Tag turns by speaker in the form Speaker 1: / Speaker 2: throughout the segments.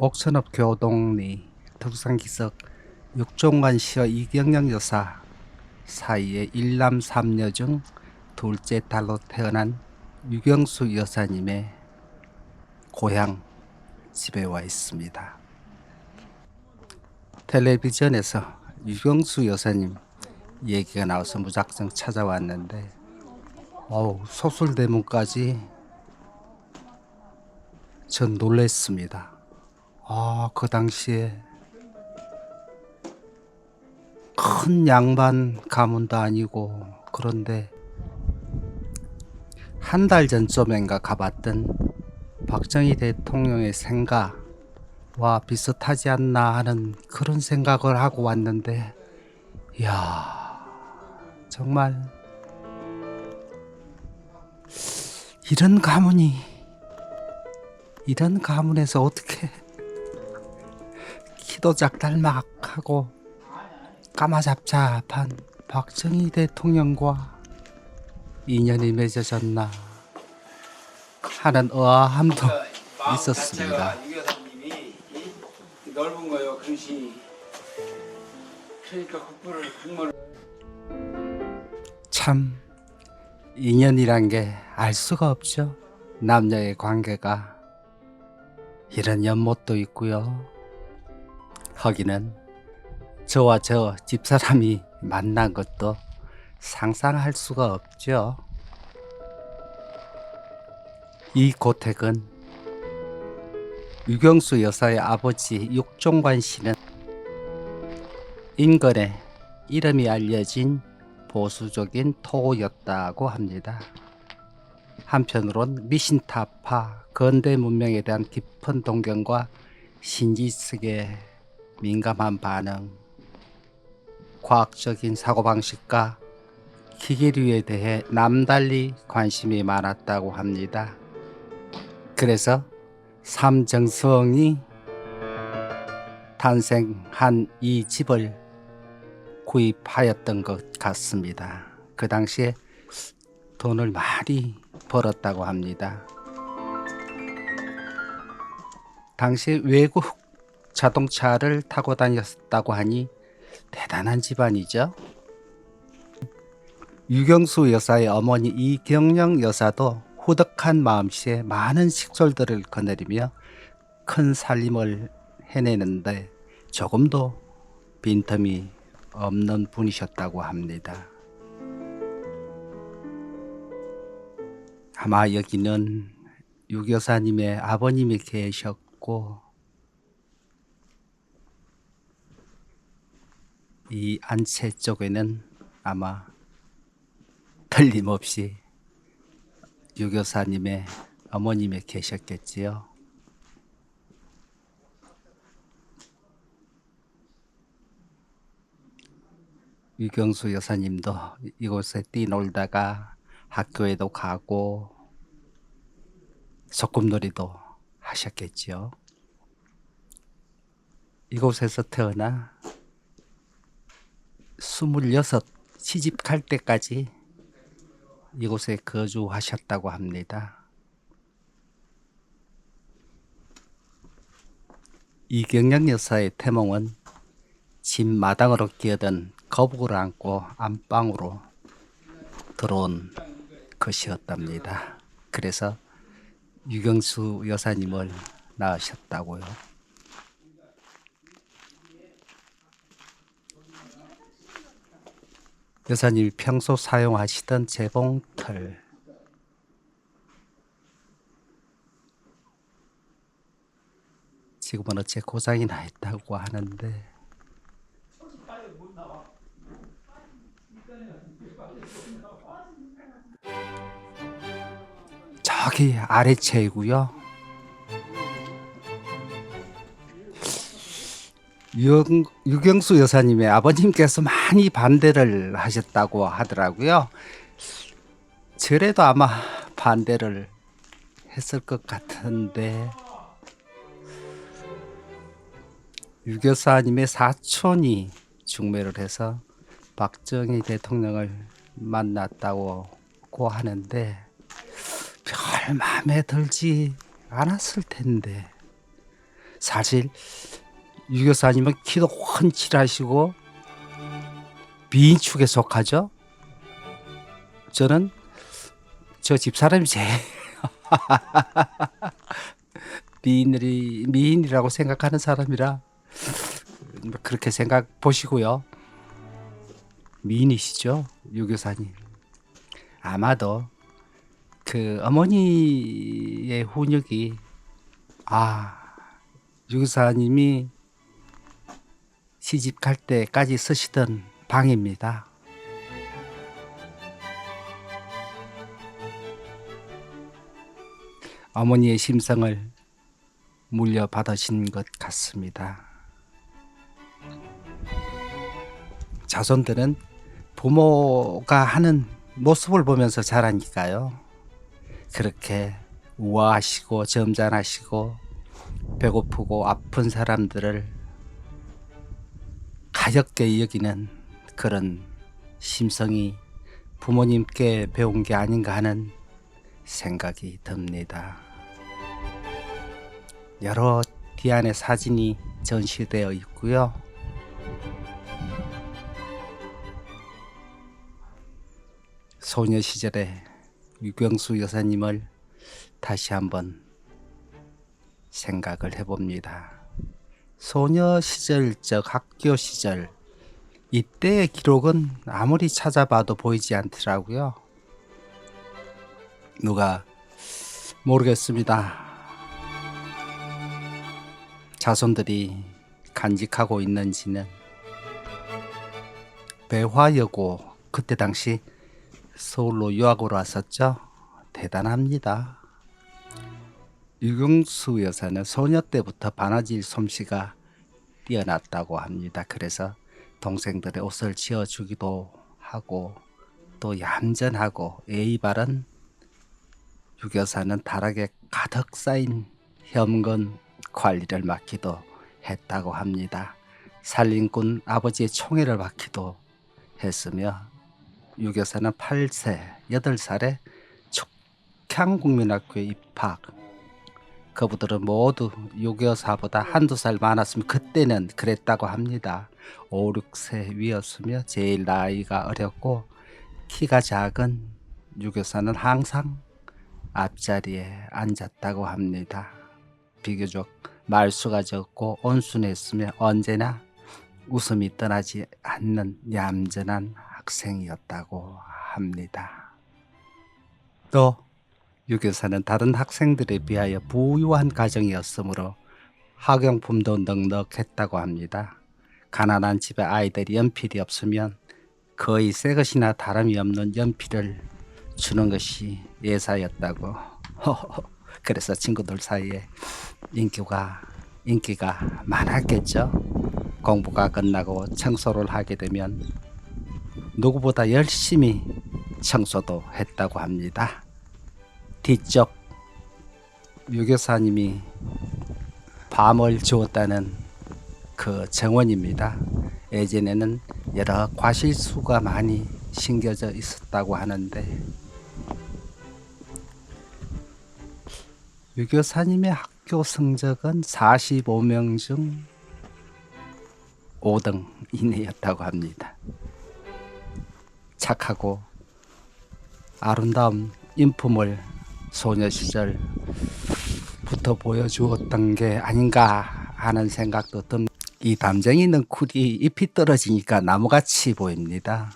Speaker 1: 옥천읍 교동리 특산기석 육종관 시어 이경영 여사 사이에 일남 삼녀 중 둘째 딸로 태어난 유경수 여사님의 고향 집에 와 있습니다. 텔레비전에서 유경수 여사님 얘기가 나와서 무작정 찾아왔는데 소술대문까지 전 놀랬습니다. 그 당시에 큰 양반 가문도 아니고, 그런데 한 달 전쯤인가 가봤던 박정희 대통령의 생가와 비슷하지 않나 하는 그런 생각을 하고 왔는데, 이야, 정말 이런 가문에서 어떻게 키도 작달막하고 까마잡잡한 박정희 대통령과 인연이 맺어졌나 하는 의아함도 있었습니다.
Speaker 2: 유교사님이 넓은 거요, 그릇이. 그러니까 국물을
Speaker 1: 참 인연이란 게 알 수가 없죠. 남녀의 관계가 이런 연못도 있고요. 거기는 저와 저 집사람이 만난 것도 상상할 수가 없죠. 이 고택은 유경수 여사의 아버지 육종관 씨는 인근에 이름이 알려진 보수적인 토호였다고 합니다. 한편으론 미신타파 근대 문명에 대한 깊은 동경과 신지식에 민감한 반응, 과학적인 사고방식과 기계류에 대해 남달리 관심이 많았다고 합니다. 그래서 삼정성이 탄생한 이 집을 구입하였던 것 같습니다. 그 당시에 돈을 많이 벌었다고 합니다. 당시 외국 자동차를 타고 다녔다고 하니 대단한 집안이죠. 유경수 여사의 어머니 이경영 여사도 후덕한 마음씨에 많은 식솔들을 거느리며 큰 살림을 해내는데 조금도 빈틈이 없는 분이셨다고 합니다. 아마 여기는 유 여사님의 아버님이 계셨고, 이 안채 쪽에는 아마 틀림없이 유 여사님의 어머님이 계셨겠지요. 유경수 여사님도 이곳에 뛰놀다가 학교에도 가고 소꿉놀이도 하셨겠지요. 이곳에서 태어나 26 시집갈 때까지 이곳에 거주하셨다고 합니다. 이경영 여사의 태몽은 집 마당으로 기어든 거북을 안고 안방으로 들어온 것이었답니다. 그래서 유경수 여사님을 낳으셨다고요. 여사님이 평소 사용하시던 재봉틀, 지금은 어째 고장이 나 있다고 하는데, 저기 아래채이고요. 유경수 여사님의 아버님께서 많이 반대를 하셨다고 하더라고요. 저래도 아마 반대를 했을 것 같은데, 유 여사님의 사촌이 중매를 해서 박정희 대통령을 만났다고 하는데 별 마음에 들지 않았을 텐데, 사실 유 교사님은 키도 훤칠하시고 미인축에 속하죠. 저는 저 집사람이 제일 미인이라고 생각하는 사람이라 그렇게 생각 보시고요. 미인이시죠, 유 교사님. 아마도 그 어머니의 훈육이 유 교사님이 시집 갈 때까지 쓰시던 방입니다. 어머니의 심성을 물려받으신 것 같습니다. 자손들은 부모가 하는 모습을 보면서 자라니까요. 그렇게 우아하시고 점잖으시고 배고프고 아픈 사람들을 가볍게 여기는 그런 심성이 부모님께 배운 게 아닌가 하는 생각이 듭니다. 여러 디안의 사진이 전시되어 있고요. 소녀 시절의 유경수 여사님을 다시 한번 생각을 해봅니다. 소녀 시절적 학교 시절, 이때의 기록은 아무리 찾아봐도 보이지 않더라고요. 누가 모르겠습니다. 자손들이 간직하고 있는지는. 배화여고, 그때 당시 서울로 유학으로 왔었죠. 대단합니다. 유경수 여사는 소녀 때부터 바느질 솜씨가 뛰어났다고 합니다. 그래서 동생들의 옷을 지어주기도 하고 또 얌전하고 예의 바른 유 여사는 다락에 가득 쌓인 현금 관리를 맡기도 했다고 합니다. 살림꾼 아버지의 총애를 받기도 했으며 유 여사는 8세, 8살에 촉향국민학교에 입학. 그분들은 모두 유 여사보다 한두 살 많았으면 그때는 그랬다고 합니다. 5, 6세 위였으며 제일 나이가 어렸고 키가 작은 유 여사는 항상 앞자리에 앉았다고 합니다. 비교적 말수가 적고 온순했으며 언제나 웃음이 떠나지 않는 얌전한 학생이었다고 합니다. 또 유 교사는 다른 학생들에 비하여 부유한 가정이었으므로 학용품도 넉넉했다고 합니다. 가난한 집의 아이들이 연필이 없으면 거의 새 것이나 다름이 없는 연필을 주는 것이 예사였다고. 그래서 친구들 사이에 인기가 많았겠죠. 공부가 끝나고 청소를 하게 되면 누구보다 열심히 청소도 했다고 합니다. 뒤쪽 유 교사님이 밤을 주었다는 그 정원입니다. 예전에는 여러 과실수가 많이 심겨져 있었다고 하는데 유 교사님의 학교 성적은 45명 중 5등 이내였다고 합니다. 착하고 아름다운 인품을 소녀 시절부터 보여주었던 게 아닌가 하는 생각도 듭니다. 이 담쟁이 넝쿨이 잎이 떨어지니까 나무같이 보입니다.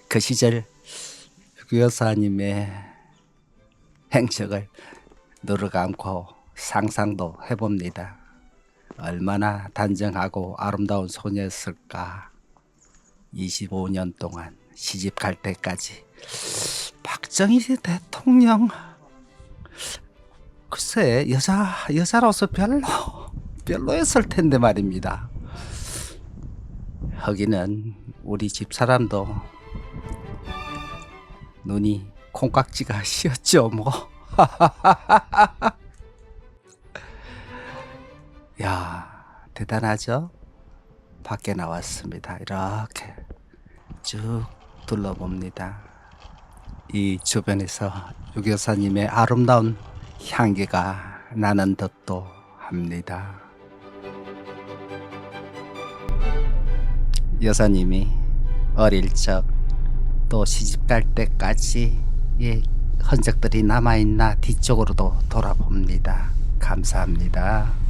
Speaker 1: 그 시절 유 여사님의 행적을 눈을감고 상상도 해봅니다. 얼마나 단정하고 아름다운 소녀였을까. 25년 동안 시집 갈 때까지. 박정희 대통령, 글쎄 여자로서 별로였을 텐데 말입니다. 하기는 우리 집사람도 눈이 콩깍지가 씌었죠 뭐. 야, 대단하죠? 밖에 나왔습니다. 이렇게 쭉 둘러봅니다. 이 주변에서 유 교사님의 아름다운 향기가 나는 듯도 합니다. 여사님이 어릴 적 또 시집 갈 때까지 흔적들이 남아있나 뒤쪽으로도 돌아봅니다. 감사합니다.